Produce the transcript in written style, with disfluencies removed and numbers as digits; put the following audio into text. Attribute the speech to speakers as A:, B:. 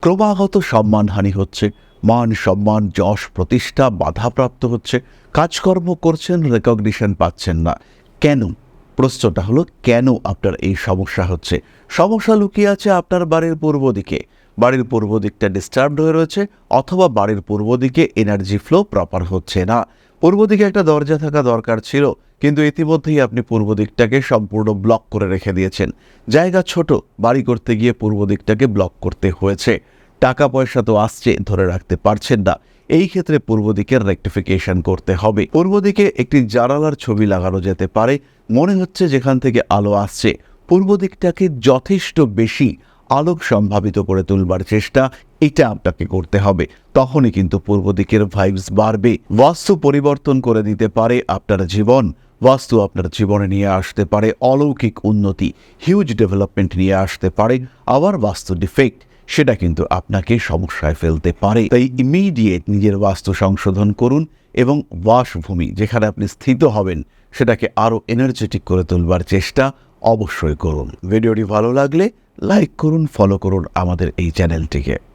A: ক্রমাগত সম্মানহানি হচ্ছে, মান সম্মান যশ প্রতিষ্ঠা বাধাপ্রাপ্ত হচ্ছে, কাজকর্ম করছেন রেকগনিশন পাচ্ছেন না। কেন? প্রশ্নটা হলো কেন আপনার এই সমস্যা হচ্ছে? সমস্যা লুকিয়ে আছে আপনার বাড়ির পূর্ব দিকে। বাড়ির পূর্ব দিকটা ডিস্টার্বড হয়ে রয়েছে, অথবা বাড়ির পূর্ব দিকে এনার্জি ফ্লো প্রপার হচ্ছে না। পূর্ব দিকে একটা দরজা থাকা দরকার ছিল, কিন্তু ইতিমধ্যেই আপনি পূর্ব দিকটাকে সম্পূর্ণ ব্লক করে রেখে দিয়েছেন। জায়গা ছোট, বাড়ি করতে গিয়ে পূর্ব দিকটাকে ব্লক করতে হয়েছে। টাকা পয়সা তো আসছে, ধরে রাখতে পারছেন না। এই ক্ষেত্রে পূর্ব দিকের রেকটিফিকেশন করতে হবে। পূর্ব দিকে একটি জানালার ছবি লাগানো যেতে পারে। মনে হচ্ছে যেখান থেকে আলো আসছে, পূর্ব দিকটাকে যথেষ্ট বেশি আলোক সম্ভাবিত করে তুলবার চেষ্টা এটা আপনাকে করতে হবে। তখনই কিন্তু পূর্ব দিকের ভাইবস বাড়বে। বাস্তু পরিবর্তন করে দিতে পারে আপনার জীবন। বাস্তু আপনার জীবনে নিয়ে আসতে পারে অলৌকিক উন্নতি, হিউজ ডেভেলপমেন্ট নিয়ে আসতে পারে। আবার বাস্তু ডিফেক্ট, সেটা কিন্তু আপনাকে সমস্যায় ফেলতে পারে। তাই ইমিডিয়েট নিজের বাস্তু সংশোধন করুন এবং বাসভূমি যেখানে আপনি স্থিত হবেন সেটাকে আরও এনার্জেটিক করে তুলবার চেষ্টা অবশ্যই করুন। ভিডিওটি ভালো লাগলে লাইক করুন, ফলো করুন আমাদের এই চ্যানেলটিকে।